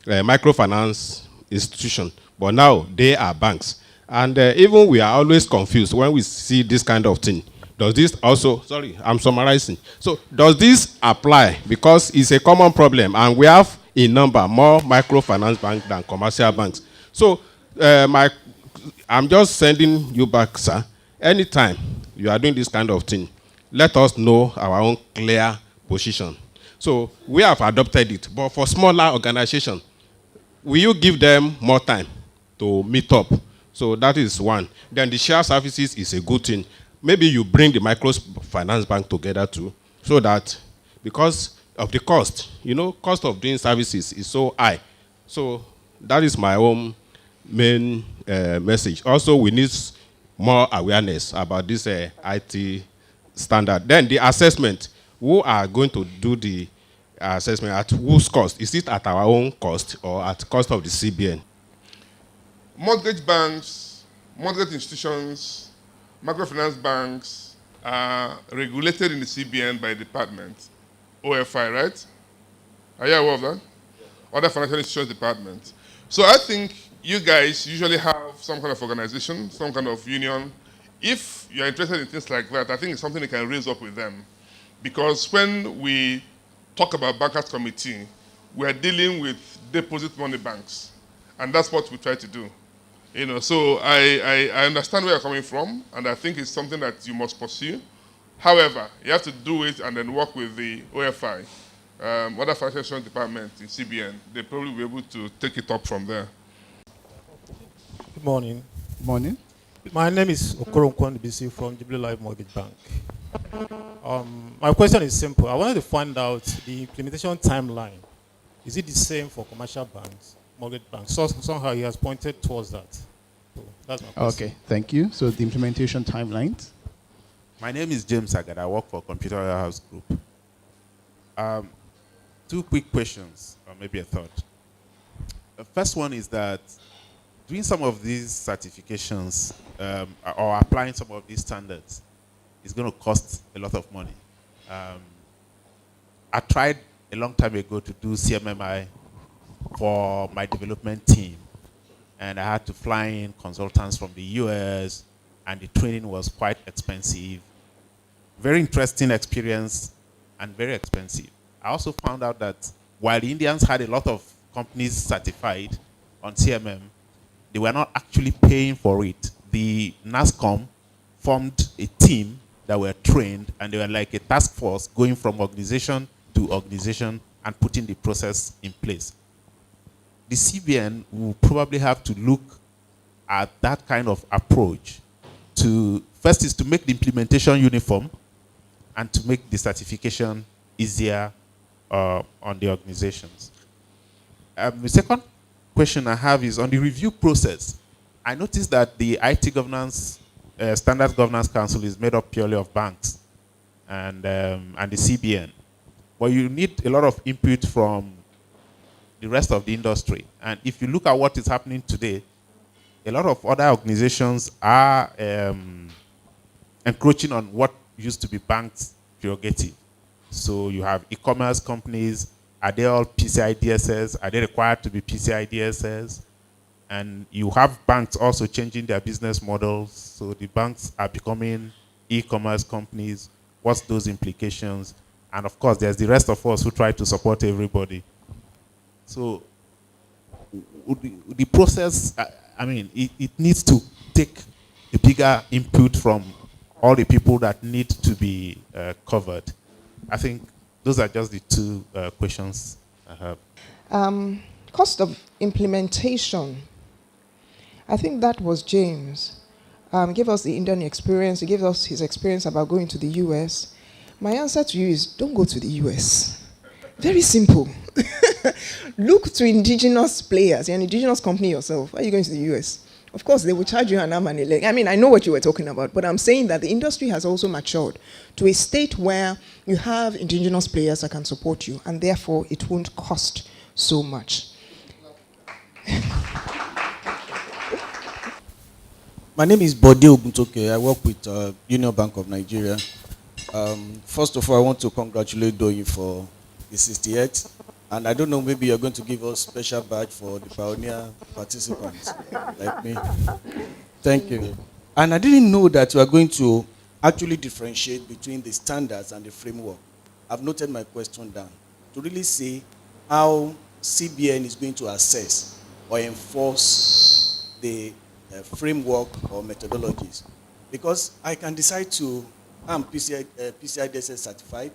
microfinance institution, but now they are banks. And even we are always confused when we see this kind of thing. Does this also, sorry, I'm summarizing. So does this apply? Because it's a common problem, and we have in number more microfinance banks than commercial banks. So I'm just sending you back, sir. Anytime you are doing this kind of thing, let us know our own clear position. So we have adopted it, but for smaller organizations, will you give them more time to meet up? So that is one. Then the shared services is a good thing. Maybe you bring the microfinance bank together too, so that because of the cost, cost of doing services is so high. So that is my own main message. Also, we need more awareness about this IT standard. Then the assessment. Who are going to do the assessment at whose cost? Is it at our own cost or at cost of the CBN? Mortgage banks, mortgage institutions, microfinance banks are regulated in the CBN by department, OFI, right? Are you aware of that? Other financial institutions department. So I think you guys usually have some kind of organization, some kind of union. If you're interested in things like that, I think it's something you can raise up with them. Because when we talk about bankers committee, we are dealing with deposit money banks. And that's what we try to do. So I understand where you're coming from, and I think it's something that you must pursue. However, you have to do it and then work with the OFI, other financial department in CBN. They'll probably be able to take it up from there. Good morning. Good morning. My name is Okoronkwan BC from Jubilee Life Mortgage Bank. My question is simple. I wanted to find out the implementation timeline. Is it the same for commercial banks, mortgage banks? So somehow he has pointed towards that. So that's my question. Okay, thank you. So the implementation timelines. My name is James Agad. I work for Computer Warehouse Group. Two quick questions, or maybe a thought. The first one is that doing some of these certifications or applying some of these standards is going to cost a lot of money. I tried a long time ago to do CMMI for my development team, and I had to fly in consultants from the US, and the training was quite expensive. Very interesting experience and very expensive. I also found out that while the Indians had a lot of companies certified on CMM, they were not actually paying for it. The NASCOM formed a team that were trained, and they were like a task force going from organization to organization and putting the process in place. The CBN will probably have to look at that kind of approach first is to make the implementation uniform and to make the certification easier on the organizations. The second question I have is on the review process. I noticed that the IT governance, Standards Governance Council is made up purely of banks and the CBN. But you need a lot of input from the rest of the industry. And if you look at what is happening today, a lot of other organizations are encroaching on what used to be banks' prerogative. So you have e-commerce companies. Are they all PCI DSS? Are they required to be PCI DSS? And you have banks also changing their business models. So the banks are becoming e-commerce companies. What's those implications? And of course, there's the rest of us who try to support everybody. So the process, I mean, it needs to take a bigger input from all the people that need to be covered. I think those are just the two questions I have. Cost of implementation. I think that was James. He gave us the Indian experience. He gave us his experience about going to the US. My answer to you is don't go to the US. Very simple. Look to indigenous players. You're an indigenous company yourself. Why are you going to the US? Of course, they will charge you an arm and a leg. I mean, I know what you were talking about, but I'm saying that the industry has also matured to a state where you have indigenous players that can support you, and therefore it won't cost so much. My name is Bode Oguntoke. I work with Union Bank of Nigeria. First of all, I want to congratulate Doyin for the 68th And I don't know, maybe you're going to give us special badge for the pioneer participants like me. Thank you. And I didn't know that you are going to actually differentiate between the standards and the framework. I've noted my question down to really see how CBN is going to assess or enforce the framework or methodologies. Because I can decide to, I'm PCI DSS certified,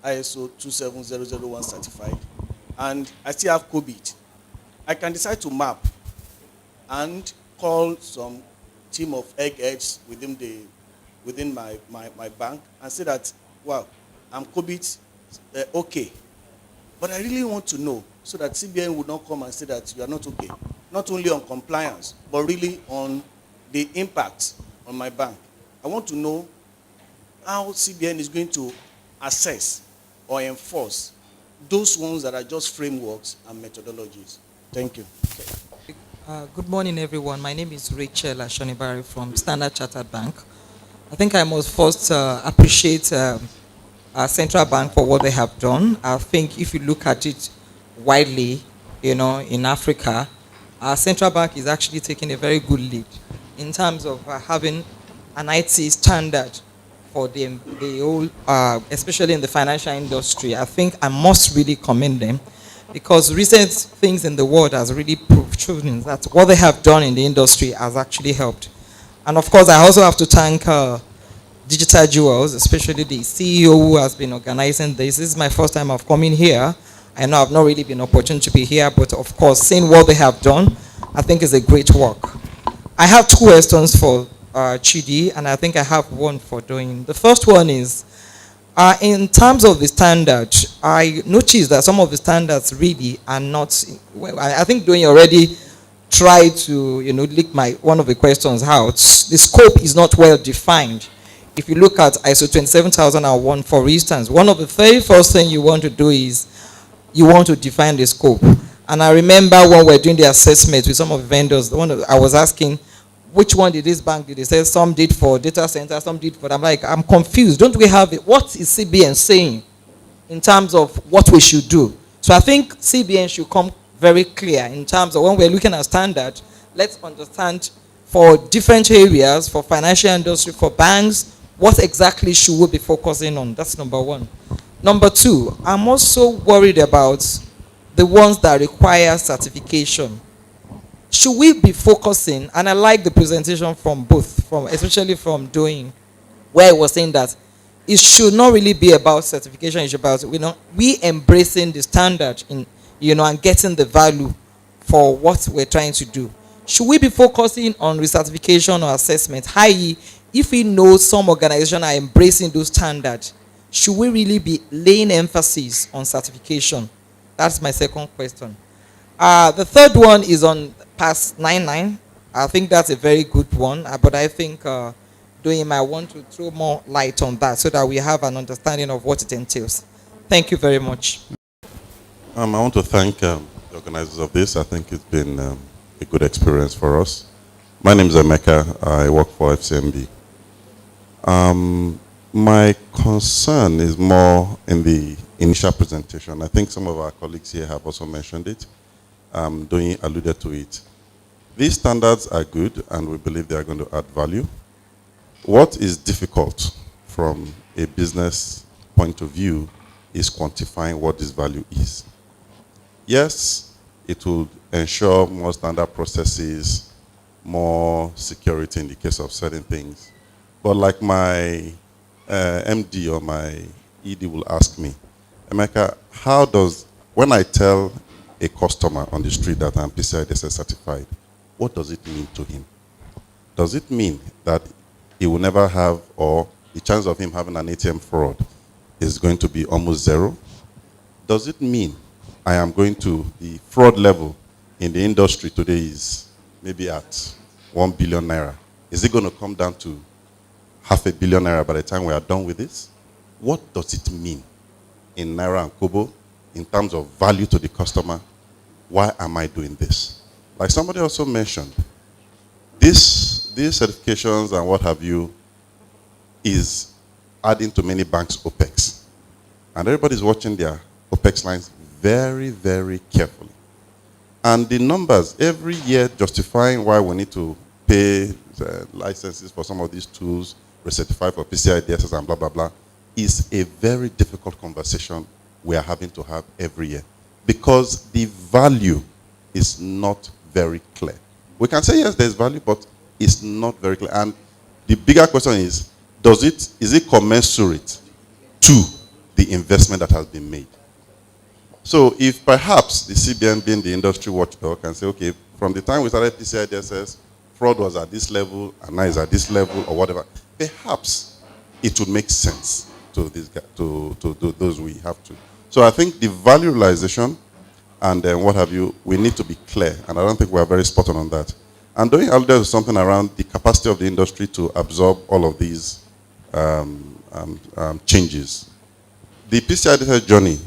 ISO 27001 certified, and I still have COVID. I can decide to map and call some team of eggheads within my bank and say that, wow, I'm COVID, okay. But I really want to know so that CBN would not come and say that you are not okay. Not only on compliance, but really on the impact on my bank. I want to know how CBN is going to assess or enforce those ones that are just frameworks and methodologies. Thank you. Good morning, everyone. My name is Rachel Ashonibari from Standard Chartered Bank. I think I must first appreciate our central bank for what they have done. I think if you look at it widely, in Africa, our central bank is actually taking a very good lead in terms of having an IT standard for the whole, especially in the financial industry. I think I must really commend them because recent things in the world has really proven that what they have done in the industry has actually helped. And of course, I also have to thank Digital Jewels, especially the CEO who has been organizing this. This is my first time of coming here. I know I've not really been opportune to be here, but of course, seeing what they have done, I think is a great work. I have two questions for Chidi, and I think I have one for Doyin. The first one is, in terms of the standard, I noticed that some of the standards really are not, well, I think Doyin already tried to, leak one of the questions out. The scope is not well defined. If you look at ISO 27001, for instance, one of the very first things you want to do is you want to define the scope. And I remember when we were doing the assessment with some of the vendors, I was asking, which one did this bank do? They said some did for data center, some did for, I'm like, I'm confused. Don't we have it? What is CBN saying in terms of what we should do? So I think CBN should come very clear in terms of when we're looking at standard, let's understand for different areas, for financial industry, for banks, what exactly should we be focusing on? That's number one. Number two, I'm also worried about the ones that require certification. Should we be focusing, and I like the presentation from both, especially from Doyin, where I was saying that it should not really be about certification, it's about we embracing the standard in, and getting the value for what we're trying to do. Should we be focusing on recertification or assessment? i.e., if we know some organizations are embracing those standards, should we really be laying emphasis on certification? That's my second question. The third one is on PAS 99. I think that's a very good one, but I think Doyin might want to throw more light on that so that we have an understanding of what it entails. Thank you very much. I want to thank the organizers of this. I think it's been a good experience for us. My name is Emeka. I work for FCMB. My concern is more in the initial presentation. I think some of our colleagues here have also mentioned it. Doyin alluded to it. These standards are good, and we believe they are going to add value. What is difficult from a business point of view is quantifying what this value is. Yes, it will ensure more standard processes, more security in the case of certain things. But like my MD or my ED will ask me, Emeka, when I tell a customer on the street that I'm PCI DSS certified, what does it mean to him? Does it mean that he will never have, or the chance of him having an ATM fraud is going to be almost zero? Does it mean the fraud level in the industry today is maybe at 1 billion naira? Is it going to come down to 500 million naira by the time we are done with this? What does it mean in naira and kobo in terms of value to the customer? Why am I doing this? Like somebody also mentioned, these certifications and what have you is adding to many banks' OPEX. And everybody's watching their OPEX lines very, very carefully. And the numbers every year justifying why we need to pay licenses for some of these tools, recertify for PCI DSS and blah, blah, blah, is a very difficult conversation we are having to have every year because the value is not very clear. We can say, yes, there's value, but it's not very clear. And the bigger question is it commensurate to the investment that has been made? So if perhaps the CBN being the industry watchdog can say, okay, from the time we started PCI DSS, fraud was at this level, and now is at this level, or whatever, perhaps it would make sense to those we have to. So I think the value realization and then what have you, we need to be clear, and I don't think we are very spot on that. And doing alluded to something around the capacity of the industry to absorb all of these changes. The PCI DSS journey,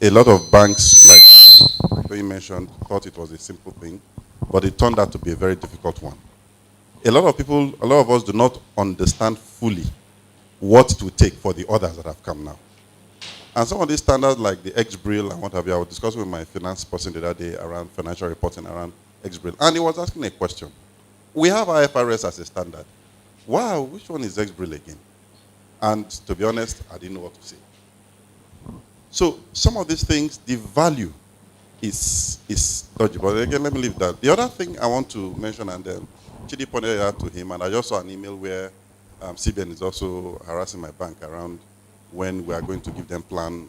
a lot of banks, like you mentioned, thought it was a simple thing, but it turned out to be a very difficult one. A lot of us do not understand fully what it would take for the others that have come now. And some of these standards like the XBRIL and what have you, I was discussing with my finance person the other day around financial reporting around XBRIL, and he was asking a question. We have IFRS as a standard. Wow, which one is XBRIL again? And to be honest, I didn't know what to say. So some of these things, the value is dodgy. But again, let me leave that. The other thing I want to mention, and Chidi pointed it out to him, and I just saw an email where CBN is also harassing my bank around when we are going to give them plan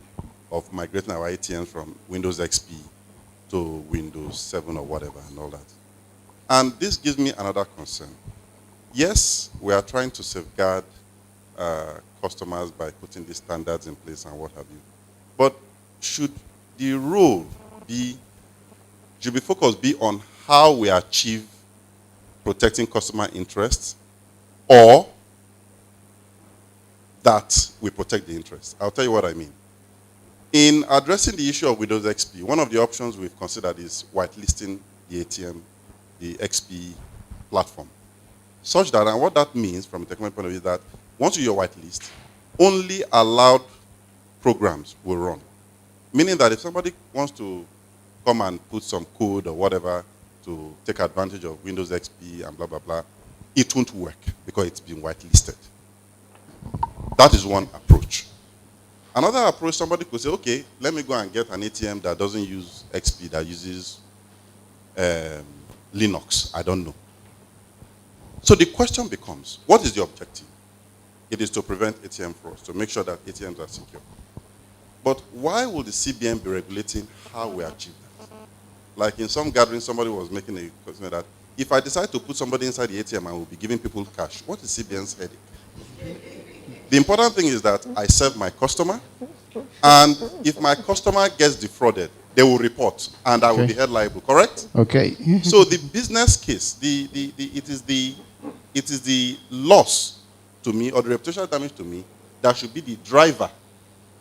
of migrating our ATMs from Windows XP to Windows 7 or whatever and all that. And this gives me another concern. Yes, we are trying to safeguard customers by putting these standards in place and what have you. But should the role be focused on how we achieve protecting customer interests, or that we protect the interests? I'll tell you what I mean. In addressing the issue of Windows XP, one of the options we've considered is whitelisting the ATM, the XP platform. Such that, and what that means from a technical point of view is that once you're whitelist, only allowed programs will run. Meaning that if somebody wants to come and put some code or whatever to take advantage of Windows XP and blah, blah, blah, it won't work because it's been whitelisted. That is one approach. Another approach, somebody could say, okay, let me go and get an ATM that doesn't use XP, that uses Linux. I don't know. So the question becomes, what is the objective? It is to prevent ATM fraud, to make sure that ATMs are secure. But why would the CBN be regulating how we achieve that? Like in some gatherings, somebody was making a question that if I decide to put somebody inside the ATM and will be giving people cash, what is CBN's headache? The important thing is that I serve my customer, and if my customer gets defrauded, they will report, and I will be held liable, correct? Okay. So the business case, it is the loss to me, or the reputational damage to me, that should be the driver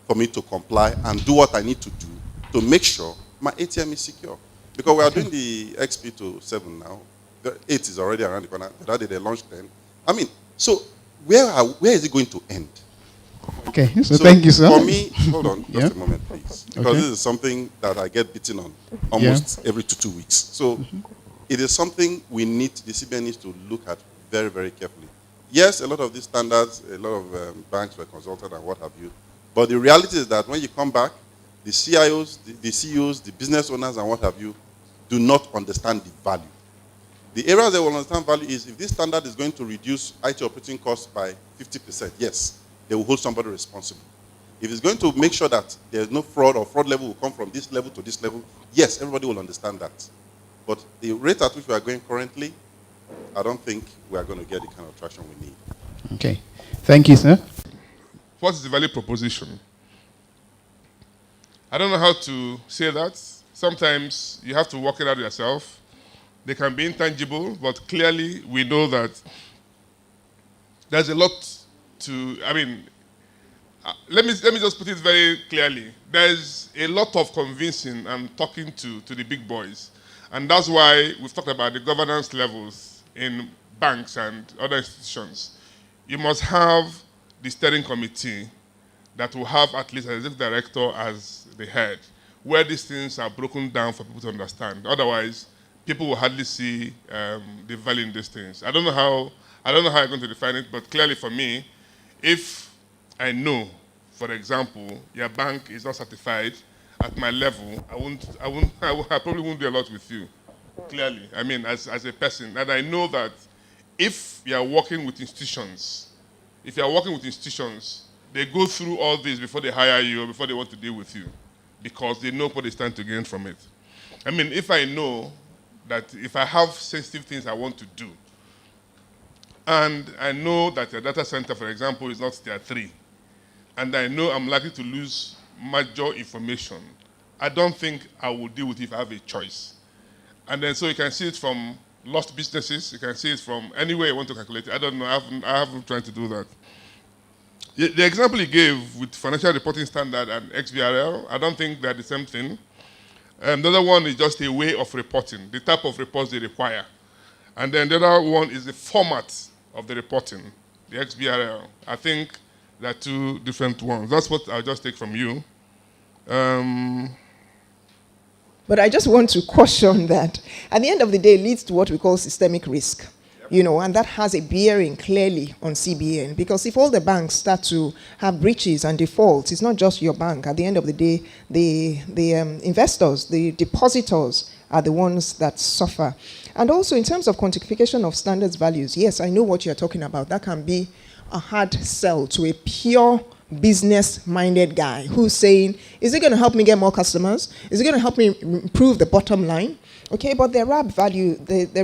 for me to comply and do what I need to do to make sure my ATM is secure. Because we are doing the XP to 7 now. The 8 is already around the corner. That day they launched 10. I mean, so where is it going to end? Okay, so thank you, sir. For me, hold on just a moment, please. Because this is something that I get beaten on almost every 2 weeks. So it is something the CBN needs to look at very, very carefully. Yes, a lot of these standards, a lot of banks were consulted and what have you. But the reality is that when you come back, the CIOs, the CEOs, the business owners and what have you, do not understand the value. The areas they will understand value is if this standard is going to reduce IT operating costs by 50%, yes, they will hold somebody responsible. If it's going to make sure that there's no fraud or fraud level will come from this level to this level, yes, everybody will understand that. But the rate at which we are going currently, I don't think we are going to get the kind of traction we need. Okay. Thank you, sir. What is the value proposition? I don't know how to say that. Sometimes you have to work it out yourself. They can be intangible, but clearly we know that there's a lot to, let me just put it very clearly. There's a lot of convincing and talking to the big boys. And that's why we've talked about the governance levels in banks and other institutions. You must have the steering committee that will have at least an executive director as the head, where these things are broken down for people to understand. Otherwise, people will hardly see the value in these things. I don't know how I'm going to define it, but clearly for me, if I know, for example, your bank is not certified at my level, I probably won't do a lot with you. Clearly, I mean, as a person, and I know that if you are working with institutions, they go through all this before they hire you or before they want to deal with you, because they know what they stand to gain from it. I mean, if I know that if I have sensitive things I want to do, and I know that a data center, for example, is not tier 3, and I know I'm likely to lose major information, I don't think I will deal with it if I have a choice. And then so you can see it from lost businesses, you can see it from anywhere you want to calculate it. I don't know, I haven't tried to do that. The example he gave with financial reporting standard and XBRL, I don't think they're the same thing. The other one is just a way of reporting, the type of reports they require. And then the other one is the format of the reporting, the XBRL. I think they're two different ones. That's what I'll just take from you. But I just want to caution that at the end of the day, it leads to what we call systemic risk. And that has a bearing clearly on CBN, because if all the banks start to have breaches and defaults, it's not just your bank. At the end of the day, the investors, the depositors are the ones that suffer. And also in terms of quantification of standards values, yes, I know what you're talking about. That can be a hard sell to a pure business-minded guy who's saying, is it going to help me get more customers? Is it going to help me improve the bottom line? Okay, but there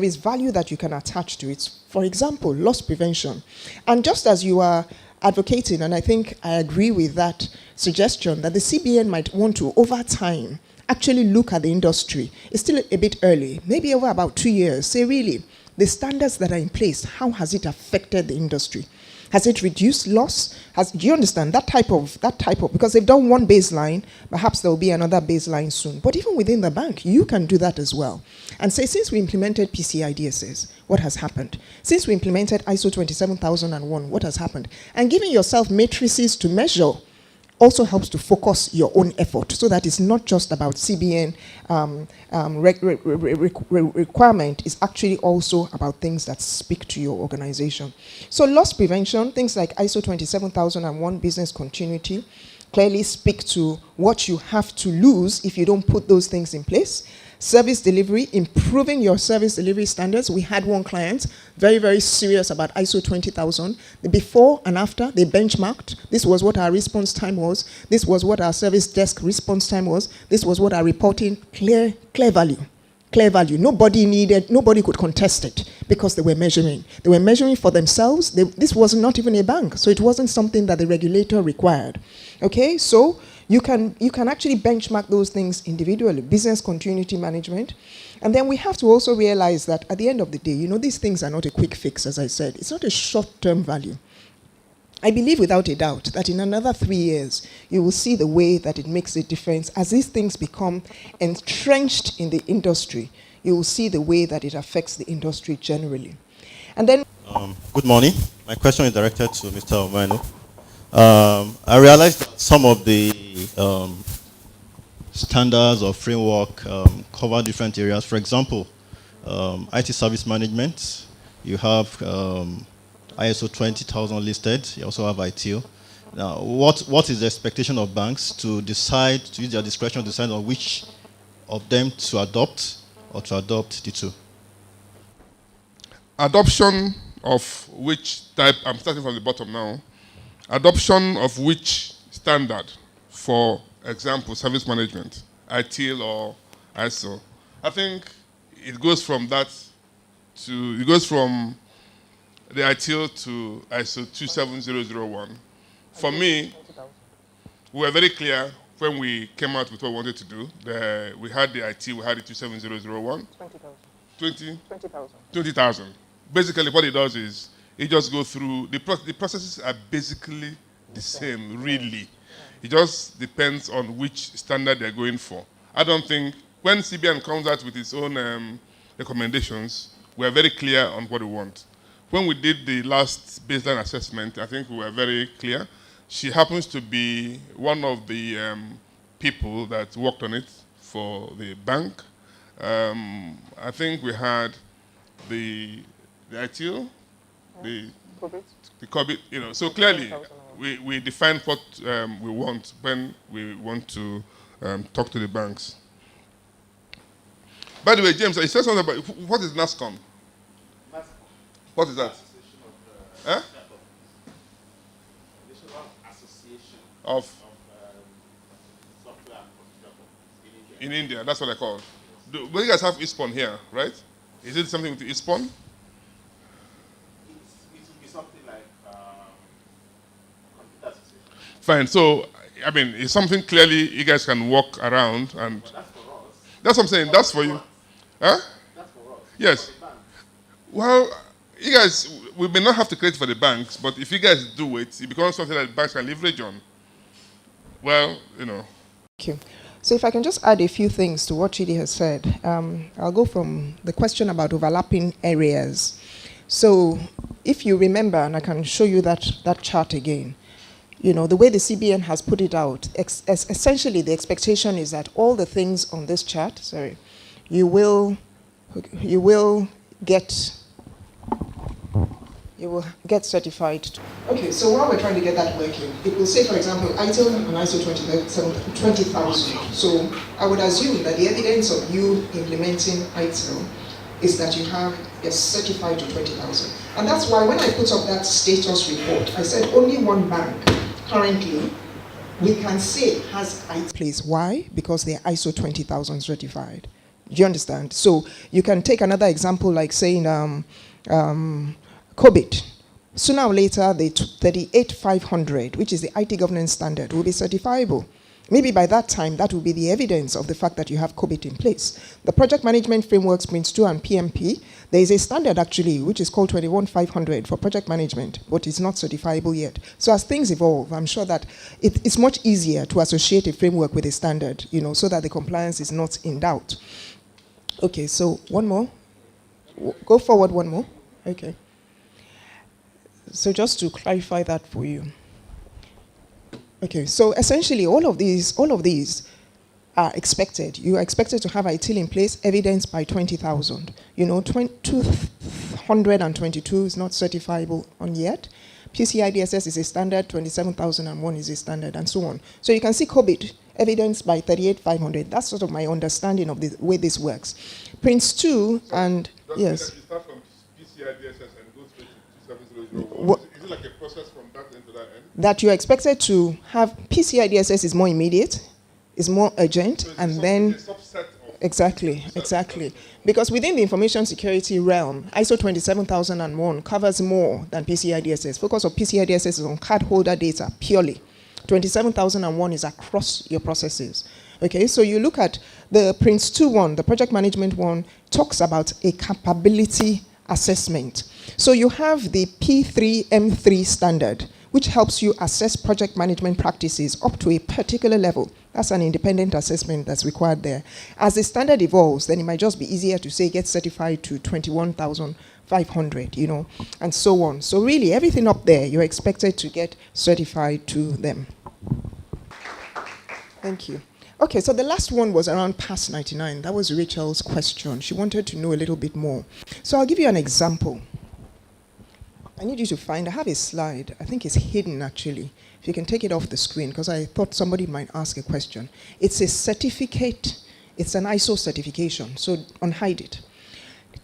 is value that you can attach to it. For example, loss prevention. And just as you are advocating, and I think I agree with that suggestion, that the CBN might want to, over time, actually look at the industry. It's still a bit early, maybe over about 2 years. Say, really, the standards that are in place, how has it affected the industry? Has it reduced loss? Do you understand that type of, because they've done one baseline, perhaps there will be another baseline soon. But even within the bank, you can do that as well. And say, since we implemented PCI DSS, what has happened? Since we implemented ISO 27001, what has happened? And giving yourself matrices to measure also helps to focus your own effort, so that it's not just about CBN requirement, it's actually also about things that speak to your organization. So loss prevention, things like ISO 27001 business continuity, clearly speak to what you have to lose if you don't put those things in place. Service delivery, improving your service delivery standards. We had one client very, very serious about ISO 20000. The before and after, they benchmarked. This was what our response time was. This was what our service desk response time was. This was what our reporting, clear value. Clear value. Nobody could contest it because they were measuring. They were measuring for themselves. This was not even a bank, so it wasn't something that the regulator required. Okay, so you can actually benchmark those things individually, business continuity management. And then we have to also realize that at the end of the day, these things are not a quick fix, as I said. It's not a short-term value. I believe without a doubt that in another 3 years, you will see the way that it makes a difference. As these things become entrenched in the industry, you will see the way that it affects the industry generally. And then... Good morning. My question is directed to Mr. Omeno. I realized that some of the standards or framework cover different areas. For example, IT service management, you have ISO 20000 listed, you also have ITIL. Now, what is the expectation of banks to use their discretion to decide on which of them to adopt or to adopt the two? Adoption of which type, I'm starting from the bottom now, adoption of which standard, for example, service management, ITIL or ISO. I think it goes from the ITIL to ISO 27001. For me, we were very clear when we came out with what we wanted to do. We had the IT, we had the 27001. 20,000. Basically, what it does is it just goes through, the processes are basically the same, really. It just depends on which standard they're going for. I don't think, when CBN comes out with its own recommendations, we are very clear on what we want. When we did the last baseline assessment, I think we were very clear. She happens to be one of the people that worked on it for the bank. I think we had the ITO, the COVID, so clearly we define what we want when we want to talk to the banks. By the way, James, I said something about what is NASCOM? What is that? Huh? Of in India, that's what I call. But you guys have ISPON here, right? Is it something with ISPON? It will be something like computer association. Fine. So, I mean, it's something clearly you guys can walk around and. But that's for us. That's what I'm saying. That's for you. Huh? That's for us. Yes. For the bank. Well, you guys, we may not have to create for the banks, but if you guys do it, it becomes something that banks can leverage on. Well, Thank you. So if I can just add a few things to what Chidi has said. I'll go from the question about overlapping areas. So if you remember, and I can show you that chart again, the way the CBN has put it out, essentially the expectation is that all the things on this chart, you will get certified. Okay, so while we're trying to get that working, it will say, for example, ITIL and ISO 20,000. So I would assume that the evidence of you implementing ITIL is that you're certified to 20,000. And that's why when I put up that status report, I said only one bank currently we can say has ITIL place. Why? Because they're ISO 20,000 certified. Do you understand? So you can take another example like saying COBIT. Sooner or later, the 38500, which is the IT governance standard, will be certifiable. Maybe by that time, that will be the evidence of the fact that you have COBIT in place. The project management frameworks, Prince 2 and PMP, there is a standard actually, which is called 21500 for project management, but it's not certifiable yet. So as things evolve, I'm sure that it's much easier to associate a framework with a standard, so that the compliance is not in doubt. Okay, so one more. Go forward one more. Okay. So just to clarify that for you. Okay, so essentially all of these are expected. You are expected to have ITIL in place, evidenced by 20,000. 222 is not certifiable on yet. PCI DSS is a standard, 27,001 is a standard, and so on. So you can see COBIT, evidenced by 38,500. That's sort of my understanding of the way this works. Prince 2 and, yes. You start from PCI DSS and go straight to 27001. Is it like a process from that end to that end? That you're expected to have PCI DSS is more immediate, is more urgent, so and then exactly. Because within the information security realm, ISO 27001 covers more than PCI DSS. Focus of PCI DSS is on cardholder data purely. 27001 is across your processes. Okay, so you look at the Prince 2 one, the project management one, talks about a capability assessment. So you have the P3M3 standard, which helps you assess project management practices up to a particular level. That's an independent assessment that's required there. As the standard evolves, then it might just be easier to say get certified to 21,500, and so on. So really, everything up there, you're expected to get certified to them. Thank you. Okay, so the last one was around PAS 99. That was Rachel's question. She wanted to know a little bit more. So I'll give you an example. I need you to I have a slide. I think it's hidden actually. If you can take it off the screen, because I thought somebody might ask a question. It's a certificate. It's an ISO certification, so unhide it.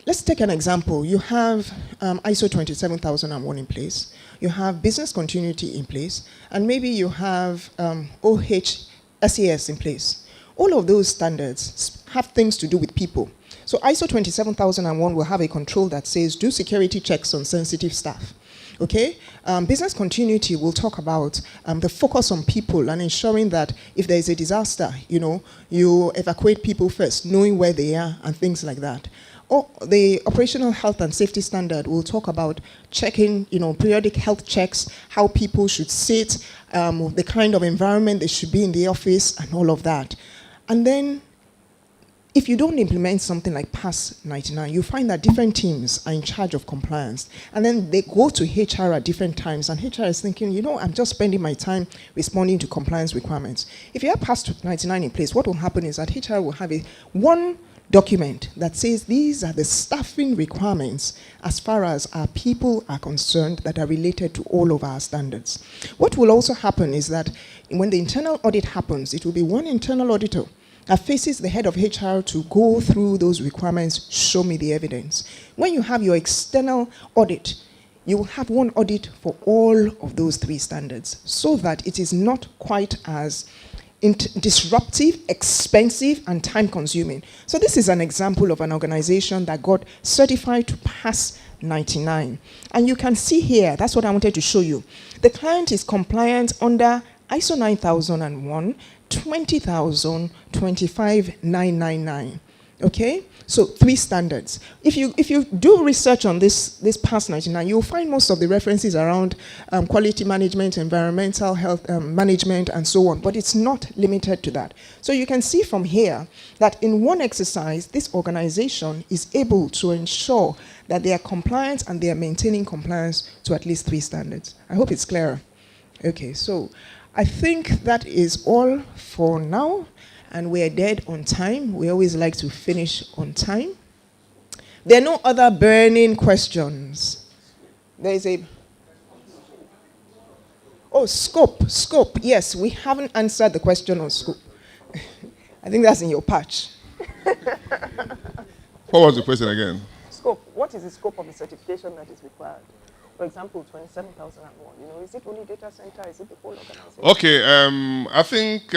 Let's take an example. You have ISO 27001 in place. You have business continuity in place. And maybe you have SAS in place. All of those standards have things to do with people. So ISO 27001 will have a control that says do security checks on sensitive staff. Okay? Business continuity will talk about the focus on people and ensuring that if there is a disaster, you evacuate people first, knowing where they are and things like that. Or the operational health and safety standard will talk about checking, periodic health checks, how people should sit, the kind of environment they should be in the office, and all of that. And then if you don't implement something like PASS 99, you find that different teams are in charge of compliance. And then they go to HR at different times, and HR is thinking, you know, I'm just spending my time responding to compliance requirements. If you have PASS 99 in place, what will happen is that HR will have one document that says these are the staffing requirements as far as our people are concerned that are related to all of our standards. What will also happen is that when the internal audit happens, it will be one internal auditor that faces the head of HR to go through those requirements, show me the evidence. When you have your external audit, you will have one audit for all of those 3 standards so that it is not quite as disruptive, expensive, and time-consuming. So this is an example of an organization that got certified to PASS 99. And you can see here, that's what I wanted to show you. The client is compliant under ISO 9001, 20,000, 25,999. Okay? So 3 standards. If you do research on this PASS 99, you'll find most of the references around quality management, environmental health management, and so on. But it's not limited to that. So you can see from here that in one exercise, this organization is able to ensure that they are compliant and they are maintaining compliance to at least 3 standards. I hope it's clearer. Okay, so I think that is all for now. And we're dead on time. We always like to finish on time. There are no other burning questions. There is a... Oh, scope. Yes, we haven't answered the question on scope. I think that's in your patch. What was the question again? Scope. What is the scope of the certification that is required? For example, 27,001. You know, is it only data center? Is it the whole organization? Okay, I think...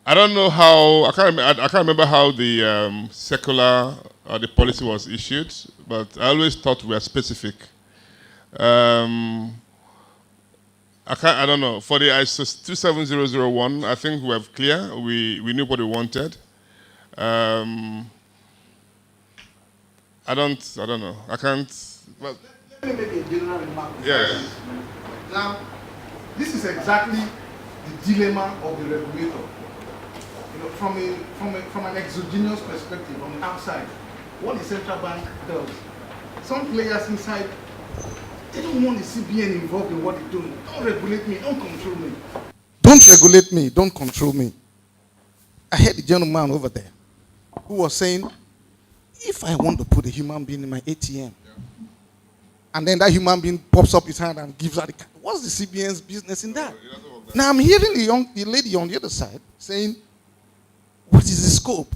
I don't know how, I can't remember how the circular or the policy was issued, but I always thought we were specific. I don't know. For the ISO 27001, I think we were clear. We knew what we wanted. I don't know. I can't. Well, let me make a general remark. Yes. Now, this is exactly the dilemma of the regulator. You know, from an exogenous perspective, from the outside, what the central bank does. Some players inside, they don't want the CBN involved in what they're doing. Don't regulate me, don't control me. Don't regulate me, don't control me. I heard the gentleman over there who was saying, if I want to put a human being in my ATM, and then that human being pops up his hand and gives out the card, what's the CBN's business in that? Now I'm hearing the lady on the other side saying, what is the scope?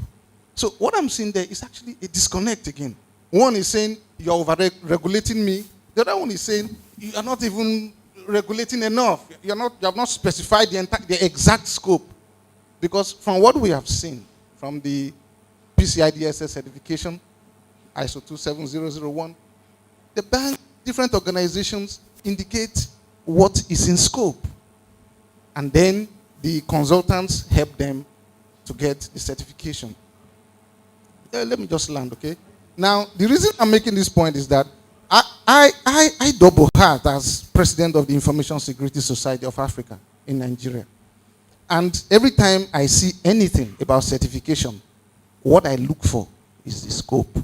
So what I'm seeing there is actually a disconnect again. One is saying, you're over-regulating me. The other one is saying, you are not even regulating enough. You have not specified the exact scope. Because from what we have seen, from the PCI DSS certification, ISO 27001, the bank, different organizations indicate what is in scope. And then the consultants help them to get the certification. Let me just land, okay? Now, the reason I'm making this point is that I double hat as president of the Information Security Society of Africa in Nigeria. And every time I see anything about certification, what I look for is the scope.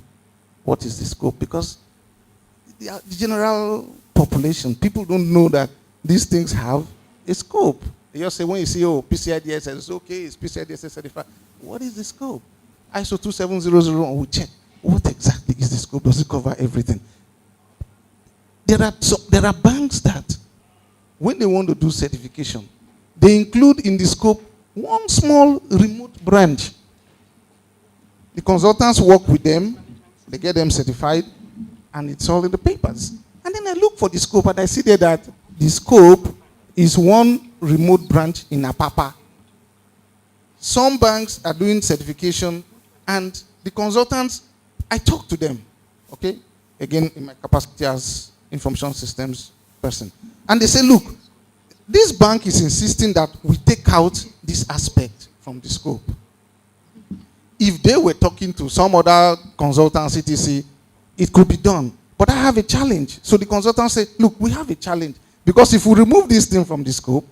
What is the scope? Because the general population, people don't know that these things have a scope. They just say, when you see, oh, PCI DSS, it's okay, it's PCI DSS certified. What is the scope? ISO 27001, we check. What exactly is the scope? Does it cover everything? There are banks that, when they want to do certification, they include in the scope one small remote branch. The consultants work with them, they get them certified, and it's all in the papers. And then I look for the scope, and I see there that the scope is one remote branch in Apapa. Some banks are doing certification, and the consultants, I talk to them, okay? Again, in my capacity as information systems person. And they say, look, this bank is insisting that we take out this aspect from the scope. If they were talking to some other consultants, etc., it could be done. But I have a challenge. So the consultants say, look, we have a challenge. Because if we remove this thing from the scope,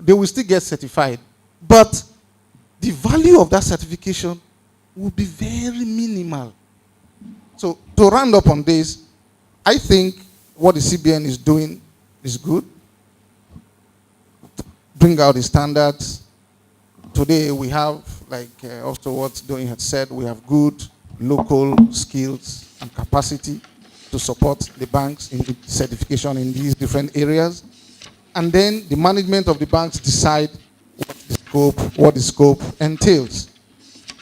they will still get certified. But the value of that certification will be very minimal. So to round up on this, I think what the CBN is doing is good. Bring out the standards. Today we have, like also what Doing had said, we have good local skills and capacity to support the banks in the certification in these different areas. And then the management of the banks decide what the scope entails.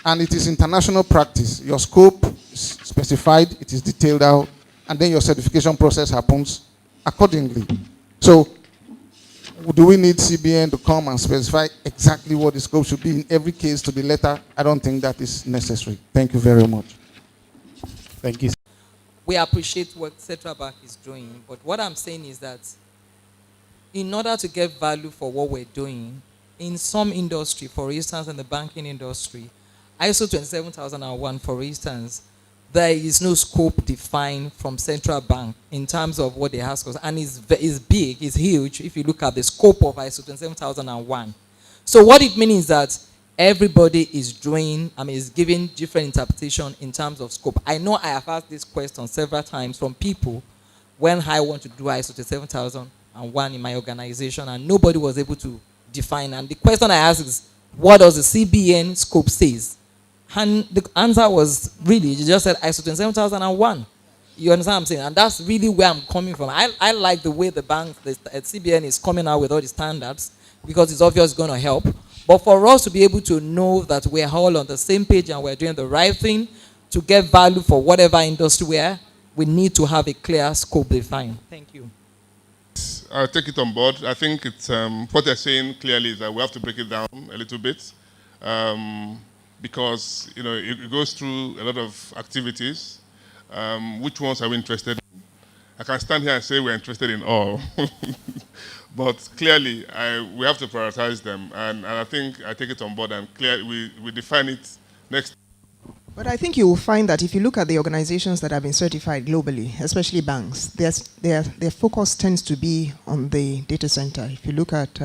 And it is international practice. Your scope is specified, it is detailed out, and then your certification process happens accordingly. So, do we need CBN to come and specify exactly what the scope should be in every case to the letter? I don't think that is necessary. Thank you very much. Thank you. We appreciate what Central Bank is doing, but what I'm saying is that in order to get value for what we're doing, in some industry, for instance, in the banking industry, ISO 27001, for instance, there is no scope defined from Central Bank in terms of what they ask us. And it's big, it's huge, if you look at the scope of ISO 27001. So what it means is that everybody is doing, is giving different interpretation in terms of scope. I know I have asked this question several times from people when I want to do ISO 27001 in my organization, and nobody was able to define. And the question I asked is, what does the CBN scope says? And the answer was really, you just said ISO 27001. You understand what I'm saying? And that's really where I'm coming from. I like the way the CBN is coming out with all the standards, because it's obvious it's going to help. But for us to be able to know that we're all on the same page and we're doing the right thing to get value for whatever industry we're, we need to have a clear scope defined. Thank you. I'll take it on board. I think it's what they're saying clearly is that we have to break it down a little bit, because it goes through a lot of activities. Which ones are we interested in? I can stand here and say we're interested in all, but clearly we have to prioritize them, and I think I take it on board and we define it next. But I think you will find that if you look at the organizations that have been certified globally, especially banks, their focus tends to be on the data center. If you look at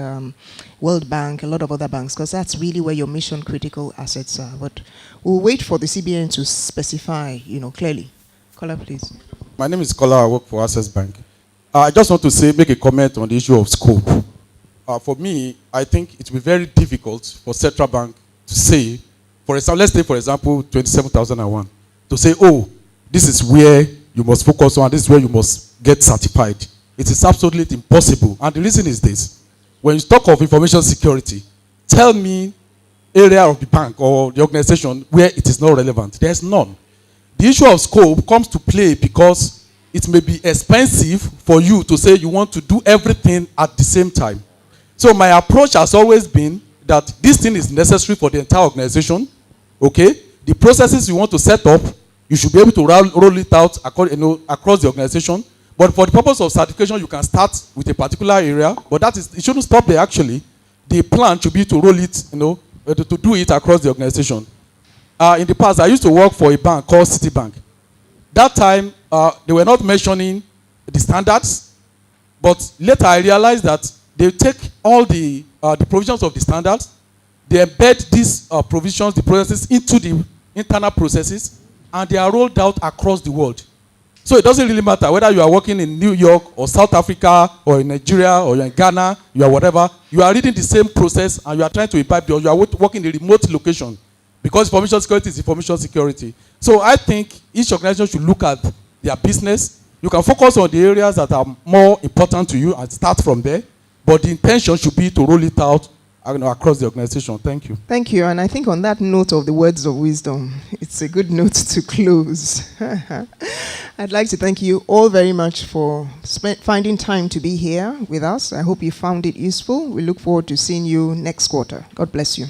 World Bank, a lot of other banks, because that's really where your mission critical assets are. But we'll wait for the CBN to specify, clearly. Kola, please. My name is Kola. I work for Access Bank. I just want to make a comment on the issue of scope. For me, I think it will be very difficult for Central Bank to say, for example, let's take, for example, 27001, to say, oh, this is where you must focus on, this is where you must get certified. It is absolutely impossible. And the reason is this. When you talk of information security, tell me area of the bank or the organization where it is not relevant. There's none. The issue of scope comes to play because it may be expensive for you to say you want to do everything at the same time. So my approach has always been that this thing is necessary for the entire organization, okay? The processes you want to set up, you should be able to roll it out across the organization. But for the purpose of certification, you can start with a particular area, but it shouldn't stop there actually. The plan should be to roll it, to do it across the organization. In the past, I used to work for a bank called Citibank. That time, they were not mentioning the standards, but later I realized that they take all the provisions of the standards, they embed these provisions, the processes into the internal processes, and they are rolled out across the world. So it doesn't really matter whether you are working in New York or South Africa or in Nigeria or you're in Ghana, you are whatever, you are reading the same process and you are trying to imbibe, or you are working in a remote location, because information security is information security. So I think each organization should look at their business. You can focus on the areas that are more important to you and start from there. But the intention should be to roll it out across the organization. Thank you. Thank you. And I think on that note of the words of wisdom, it's a good note to close. I'd like to thank you all very much for finding time to be here with us. I hope you found it useful. We look forward to seeing you next quarter. God bless you.